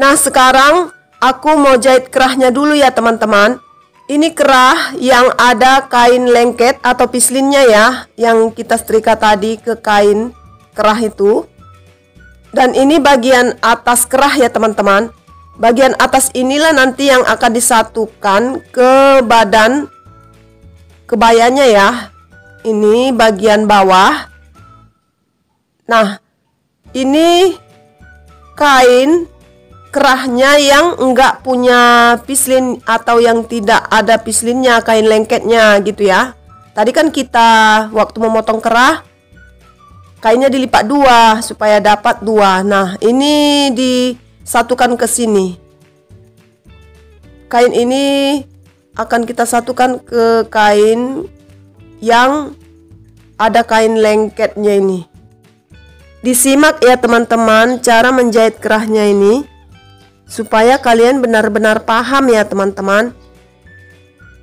Nah, sekarang aku mau jahit kerahnya dulu ya teman-teman. Ini kerah yang ada kain lengket atau pislinnya ya, yang kita setrika tadi ke kain kerah itu. Dan ini bagian atas kerah ya teman-teman. Bagian atas inilah nanti yang akan disatukan ke badan kebayanya ya. Ini bagian bawah. Nah, ini kain kerahnya yang enggak punya pislin atau yang tidak ada pislinnya, kain lengketnya gitu ya. Tadi kan kita waktu memotong kerah, kainnya dilipat dua supaya dapat dua. Nah, ini disatukan ke sini. Kain ini akan kita satukan ke kain yang ada kain lengketnya ini. Disimak ya teman-teman cara menjahit kerahnya ini, supaya kalian benar-benar paham ya teman-teman.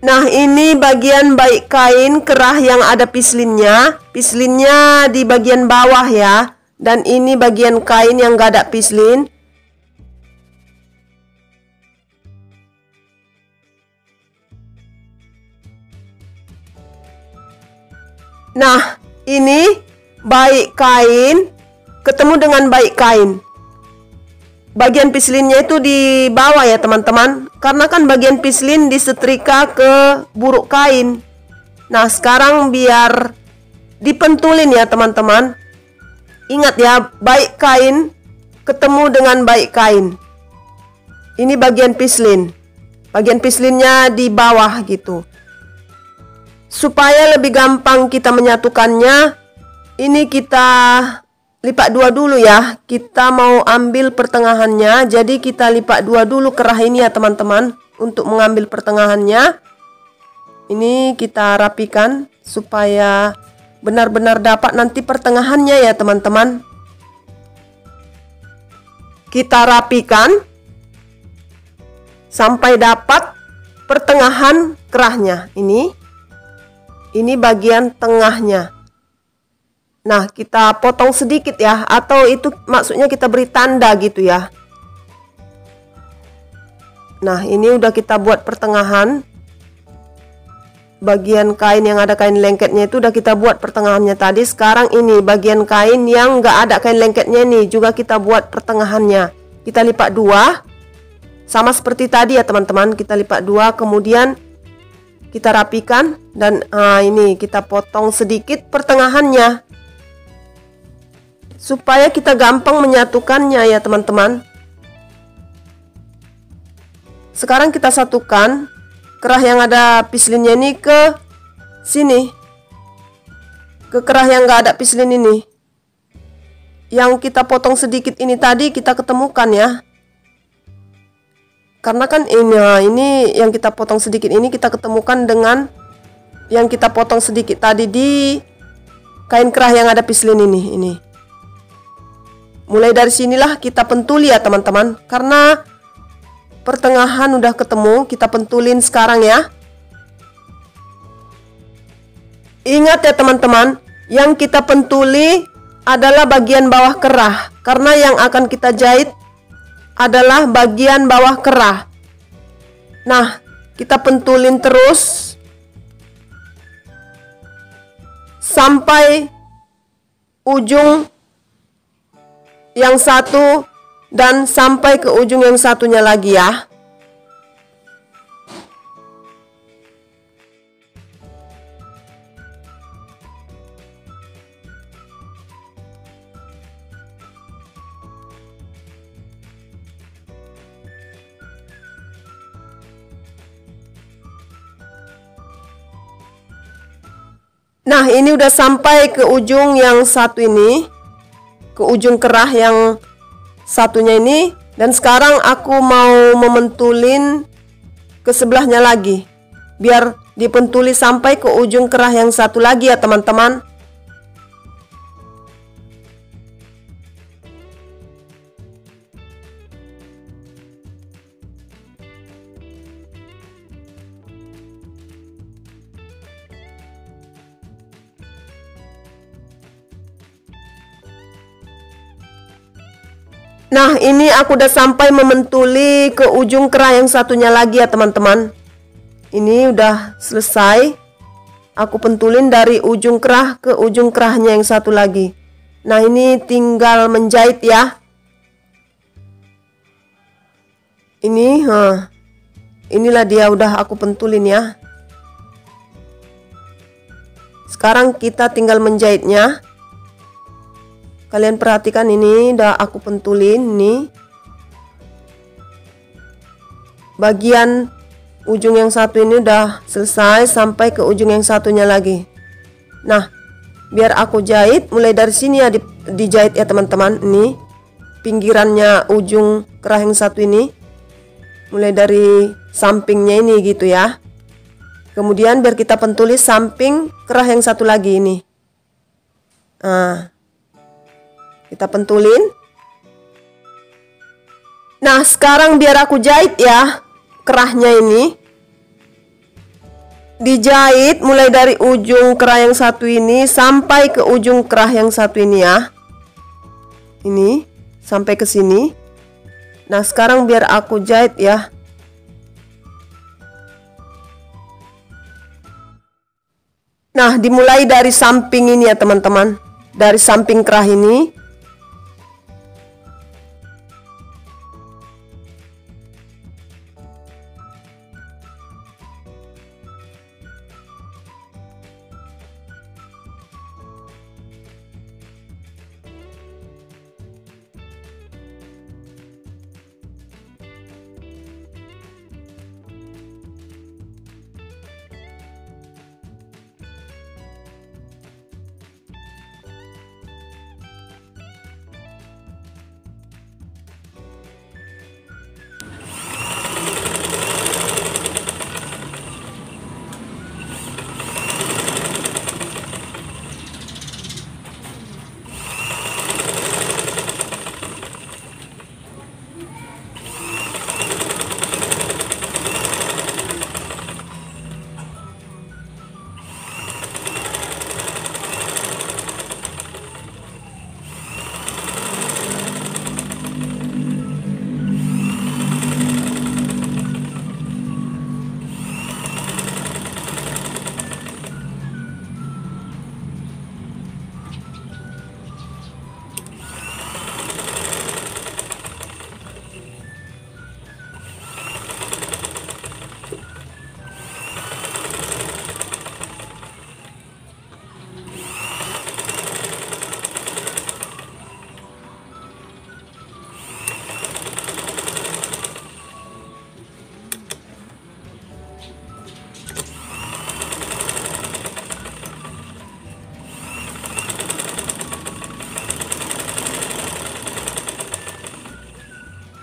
Nah, ini bagian baik kain kerah yang ada pislinnya. Pislinnya di bagian bawah ya. Dan ini bagian kain yang gak ada pislin. Nah, ini baik kain ketemu dengan baik kain. Bagian pislinnya itu di bawah ya teman-teman, karena kan bagian pislin disetrika ke buruk kain. Nah, sekarang biar dipentulin ya teman-teman. Ingat ya, baik kain ketemu dengan baik kain. Ini bagian pislin. Bagian pislinnya di bawah gitu. Supaya lebih gampang kita menyatukannya, ini kita lipat dua dulu ya. Kita mau ambil pertengahannya, jadi kita lipat dua dulu kerah ini ya teman-teman. Untuk mengambil pertengahannya, ini kita rapikan supaya benar-benar dapat nanti pertengahannya ya teman-teman. Kita rapikan sampai dapat pertengahan kerahnya. Ini bagian tengahnya. Nah, kita potong sedikit ya, atau itu maksudnya kita beri tanda gitu ya. Nah, ini udah kita buat pertengahan. Bagian kain yang ada kain lengketnya itu udah kita buat pertengahannya tadi. Sekarang ini bagian kain yang nggak ada kain lengketnya ini juga kita buat pertengahannya. Kita lipat dua. Sama seperti tadi ya teman-teman, kita lipat dua, kemudian kita rapikan. Dan ini kita potong sedikit pertengahannya, supaya kita gampang menyatukannya ya teman-teman. Sekarang kita satukan kerah yang ada pislinnya ini ke sini, ke kerah yang gak ada pislin ini. Yang kita potong sedikit ini tadi kita ketemukan ya. Karena kan ini yang kita potong sedikit ini kita ketemukan dengan yang kita potong sedikit tadi di kain kerah yang ada pislin ini. Mulai dari sinilah kita pentuli ya teman-teman. Karena pertengahan udah ketemu, kita pentulin sekarang ya. Ingat ya teman-teman, yang kita pentuli adalah bagian bawah kerah. Karena yang akan kita jahit adalah bagian bawah kerah. Nah, kita pentulin terus sampai ujung yang satu dan sampai ke ujung yang satunya lagi ya. Nah, ini udah sampai ke ujung yang satu ini, ke ujung kerah yang satunya ini. Dan sekarang aku mau mementulin ke sebelahnya lagi, biar dipentuli sampai ke ujung kerah yang satu lagi ya teman-teman. Nah, ini aku udah sampai mementuli ke ujung kerah yang satunya lagi ya teman-teman. Ini udah selesai. Aku pentulin dari ujung kerah ke ujung kerahnya yang satu lagi. Nah, ini tinggal menjahit ya. Ini, inilah dia udah aku pentulin ya. Sekarang kita tinggal menjahitnya. Kalian perhatikan ini udah aku pentulin nih. Bagian ujung yang satu ini udah selesai sampai ke ujung yang satunya lagi. Nah, biar aku jahit mulai dari sini ya, dijahit ya teman-teman. Ini pinggirannya ujung kerah yang satu ini. Mulai dari sampingnya ini gitu ya. Kemudian biar kita pentulis samping kerah yang satu lagi ini. Nah, kita pentulin. Nah, sekarang biar aku jahit ya kerahnya ini. Dijahit mulai dari ujung kerah yang satu ini sampai ke ujung kerah yang satu ini ya. Ini sampai ke sini. Nah, sekarang biar aku jahit ya. Nah, dimulai dari samping ini ya teman-teman. Dari samping kerah ini.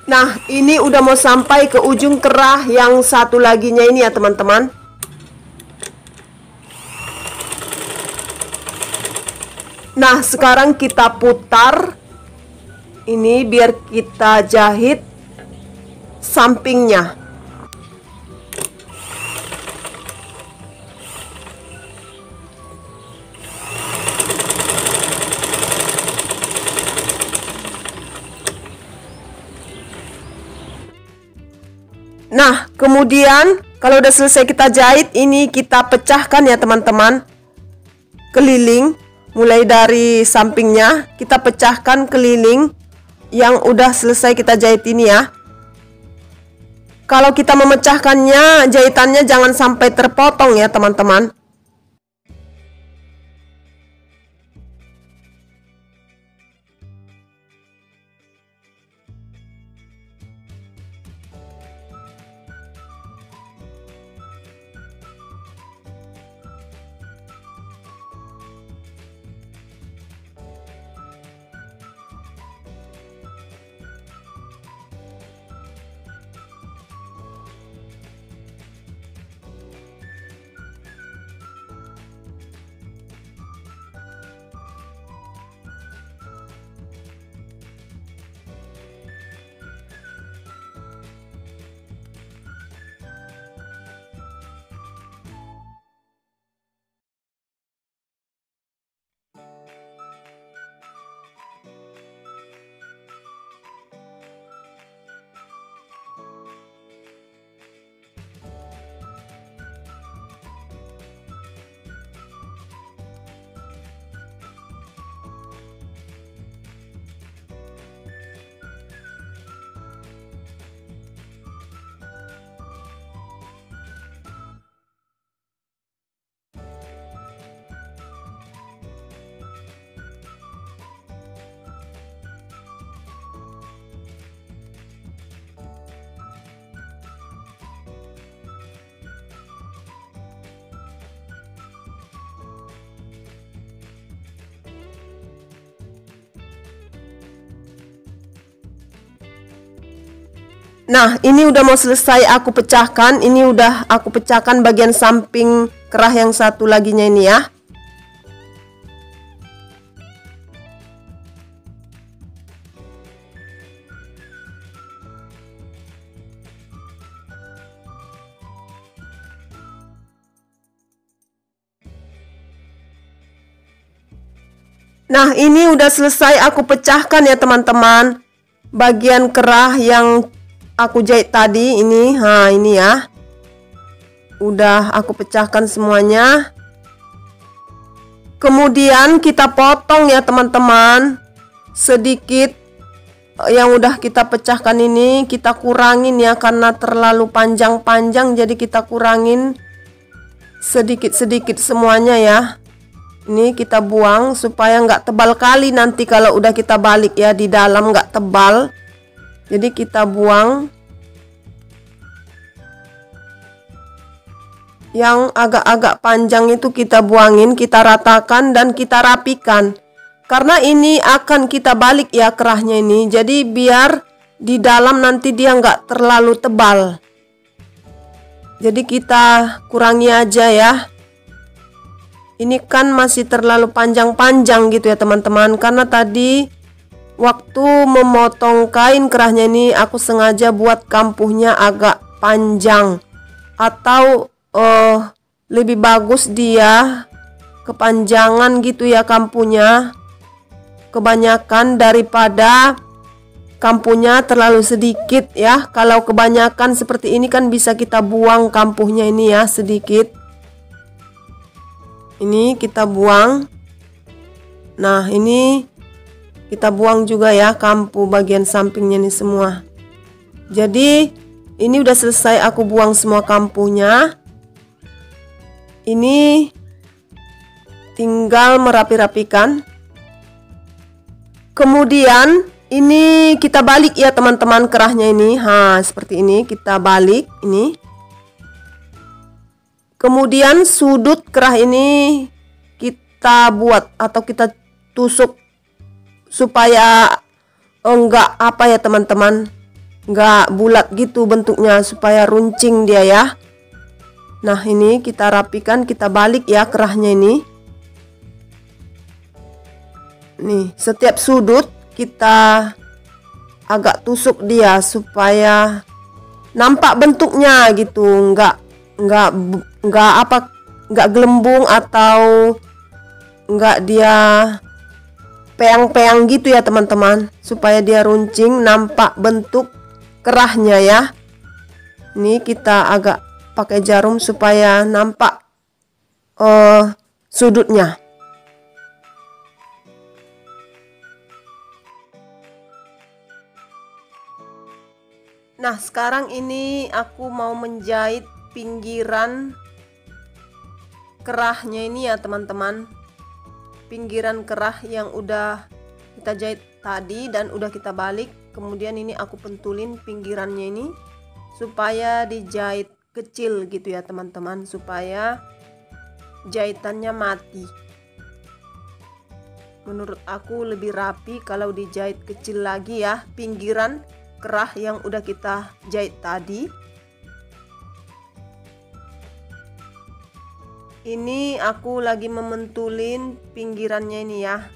Nah, ini udah mau sampai ke ujung kerah yang satu laginya ini ya teman-teman. Nah, sekarang kita putar ini biar kita jahit sampingnya. Nah, kemudian kalau udah selesai kita jahit, ini kita pecahkan ya teman-teman. Keliling, mulai dari sampingnya, kita pecahkan keliling yang udah selesai kita jahit ini ya. Kalau kita memecahkannya, jahitannya jangan sampai terpotong ya teman-teman. Nah, ini udah mau selesai aku pecahkan. Ini udah aku pecahkan bagian samping kerah yang satu laginya ini ya. Nah, ini udah selesai aku pecahkan ya teman-teman. Bagian kerah yang aku jahit tadi ini, ini ya. Udah aku pecahkan semuanya. Kemudian kita potong ya teman-teman. Sedikit yang udah kita pecahkan ini kita kurangin ya, karena terlalu panjang-panjang, jadi kita kurangin sedikit-sedikit semuanya ya. Ini kita buang supaya nggak tebal kali nanti kalau udah kita balik ya, di dalam nggak tebal. Jadi kita buang yang agak-agak panjang itu, kita buangin, kita ratakan dan kita rapikan. Karena ini akan kita balik ya kerahnya ini, jadi biar di dalam nanti dia nggak terlalu tebal. Jadi kita kurangi aja ya. Ini kan masih terlalu panjang-panjang gitu ya teman-teman, karena tadi waktu memotong kain kerahnya ini aku sengaja buat kampuhnya agak panjang, atau lebih bagus dia kepanjangan gitu ya kampuhnya, kebanyakan daripada kampuhnya terlalu sedikit ya. Kalau kebanyakan seperti ini kan bisa kita buang kampuhnya ini ya sedikit. Ini kita buang. Nah, ini kita buang juga ya kampuh bagian sampingnya ini semua. Jadi ini udah selesai aku buang semua kampuhnya. Ini tinggal merapi-rapikan. Kemudian ini kita balik ya teman-teman kerahnya ini. Seperti ini kita balik ini. Kemudian sudut kerah ini kita buat atau kita tusuk supaya enggak apa ya teman-teman, enggak bulat gitu bentuknya, supaya runcing dia ya. Nah, ini kita rapikan, kita balik ya kerahnya ini. Nih, setiap sudut kita agak tusuk dia supaya nampak bentuknya gitu, enggak gelembung atau enggak dia peang-peang gitu ya teman-teman, supaya dia runcing, nampak bentuk kerahnya ya. Ini kita agak pakai jarum supaya nampak sudutnya. Nah, sekarang ini aku mau menjahit pinggiran kerahnya ini ya teman-teman. Pinggiran kerah yang udah kita jahit tadi dan udah kita balik. Kemudian ini aku pentulin pinggirannya ini supaya dijahit kecil gitu ya teman-teman, supaya jahitannya mati. Menurut aku lebih rapi kalau dijahit kecil lagi ya pinggiran kerah yang udah kita jahit tadi. Ini aku lagi mementulin pinggirannya ini ya.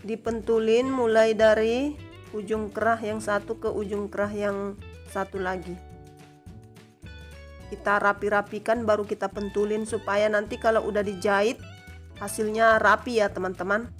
Dipentulin mulai dari ujung kerah yang satu ke ujung kerah yang satu lagi. Kita rapi-rapikan baru kita pentulin supaya nanti kalau udah dijahit hasilnya rapi ya teman-teman.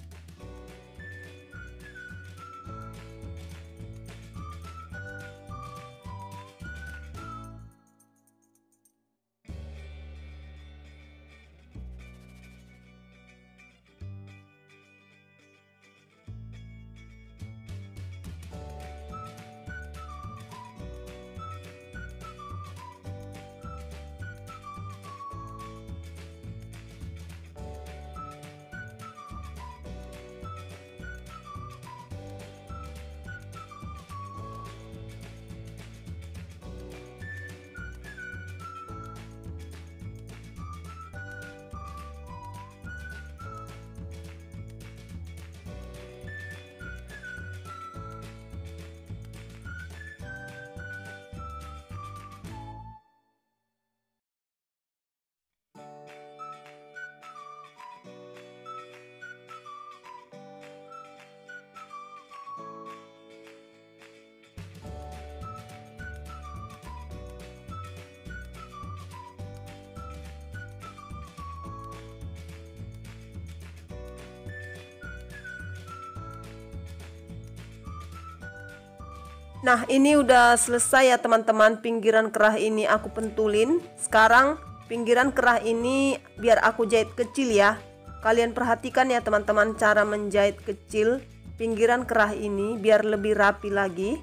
Nah, ini udah selesai ya teman-teman, pinggiran kerah ini aku pentulin. Sekarang pinggiran kerah ini biar aku jahit kecil ya. Kalian perhatikan ya teman-teman cara menjahit kecil pinggiran kerah ini biar lebih rapi lagi.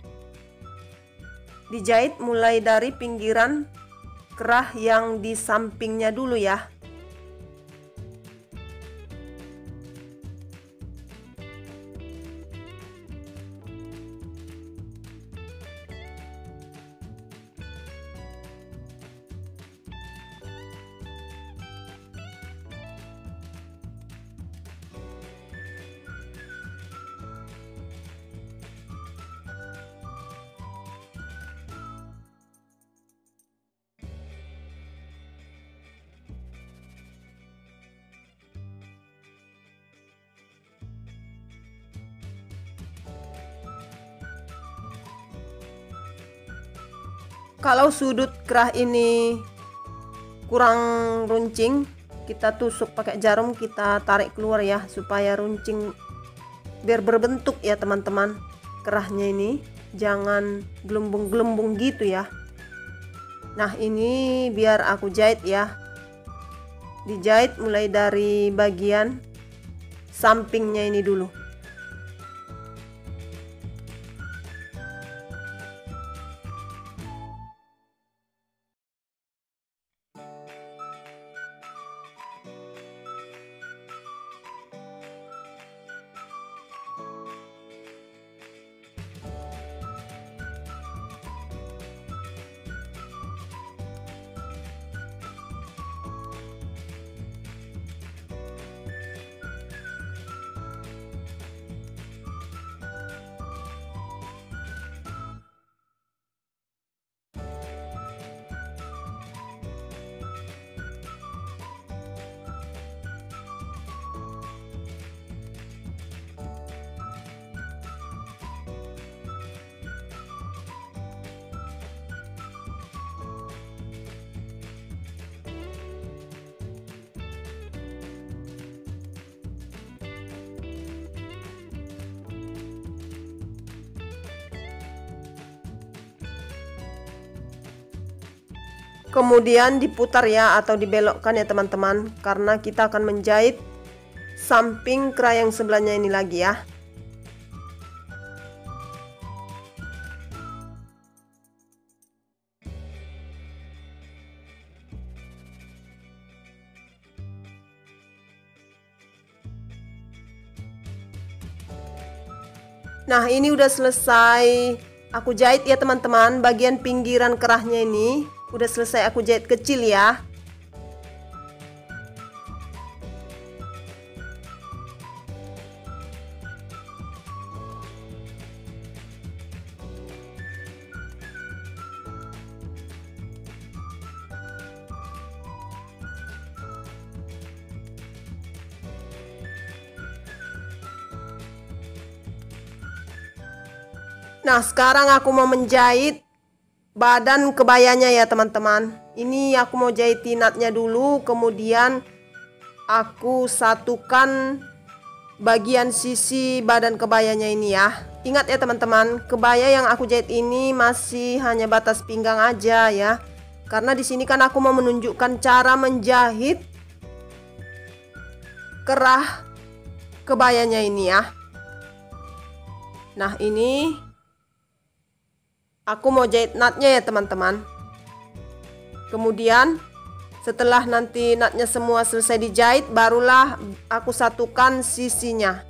Dijahit mulai dari pinggiran kerah yang di sampingnya dulu ya. Kalau sudut kerah ini kurang runcing, kita tusuk pakai jarum, kita tarik keluar ya supaya runcing biar berbentuk ya teman-teman. Kerahnya ini jangan gelembung-gelembung gitu ya. Nah, ini biar aku jahit ya. Dijahit mulai dari bagian sampingnya ini dulu. Kemudian diputar ya atau dibelokkan ya teman-teman, karena kita akan menjahit samping kerah yang sebelahnya ini lagi ya. Nah, ini udah selesai aku jahit ya teman-teman. Bagian pinggiran kerahnya ini udah selesai aku jahit kecil ya. Nah, sekarang aku mau menjahit badan kebayanya ya teman-teman. Ini aku mau jahit knotnya dulu, kemudian aku satukan bagian sisi badan kebayanya ini ya. Ingat ya teman-teman, kebaya yang aku jahit ini masih hanya batas pinggang aja ya. Karena di sini kan aku mau menunjukkan cara menjahit kerah kebayanya ini ya. Nah, ini aku mau jahit knotnya ya teman-teman. Kemudian setelah nanti knotnya semua selesai dijahit, barulah aku satukan sisinya.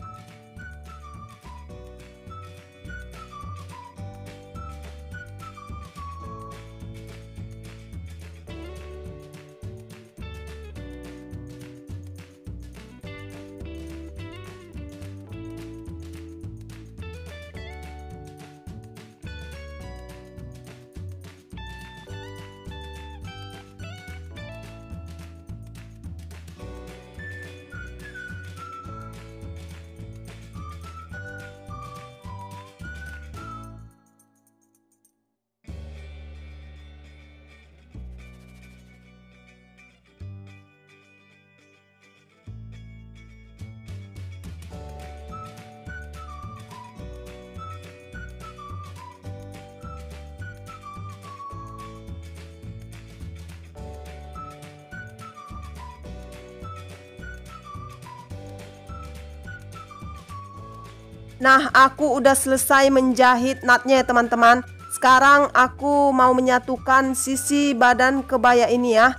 Nah, aku udah selesai menjahit natnya ya teman-teman. Sekarang aku mau menyatukan sisi badan kebaya ini ya.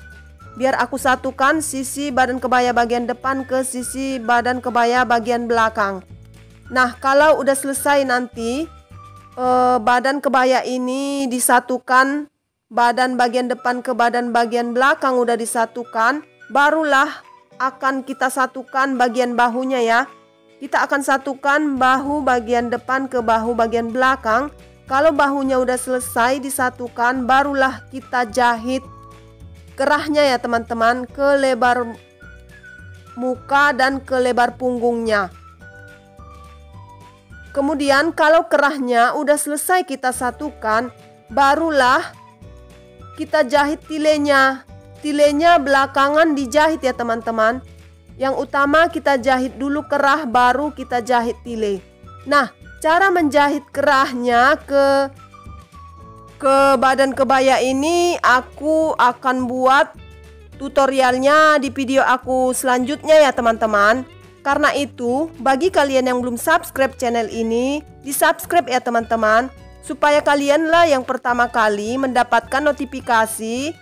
Biar aku satukan sisi badan kebaya bagian depan ke sisi badan kebaya bagian belakang. Nah, kalau udah selesai nanti badan kebaya ini disatukan, badan bagian depan ke badan bagian belakang udah disatukan, barulah akan kita satukan bagian bahunya ya. Kita akan satukan bahu bagian depan ke bahu bagian belakang. Kalau bahunya udah selesai disatukan, barulah kita jahit kerahnya ya teman-teman, ke lebar muka dan ke lebar punggungnya. Kemudian kalau kerahnya udah selesai kita satukan, barulah kita jahit tilenya. Tilenya belakangan dijahit ya teman-teman. Yang utama kita jahit dulu kerah, baru kita jahit tile. Nah, cara menjahit kerahnya ke badan kebaya ini aku akan buat tutorialnya di video aku selanjutnya ya teman-teman. Karena itu, bagi kalian yang belum subscribe channel ini, di-subscribe ya teman-teman, supaya kalianlah yang pertama kali mendapatkan notifikasi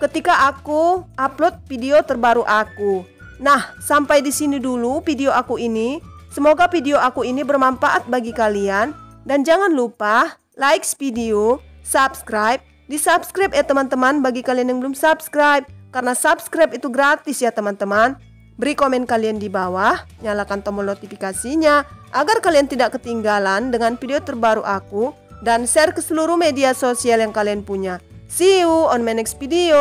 ketika aku upload video terbaru aku. Nah, sampai di sini dulu video aku ini. Semoga video aku ini bermanfaat bagi kalian. Dan jangan lupa like video, subscribe, di-subscribe ya teman-teman bagi kalian yang belum subscribe. Karena subscribe itu gratis ya teman-teman. Beri komen kalian di bawah, nyalakan tombol notifikasinya agar kalian tidak ketinggalan dengan video terbaru aku. Dan share ke seluruh media sosial yang kalian punya. See you on my next video.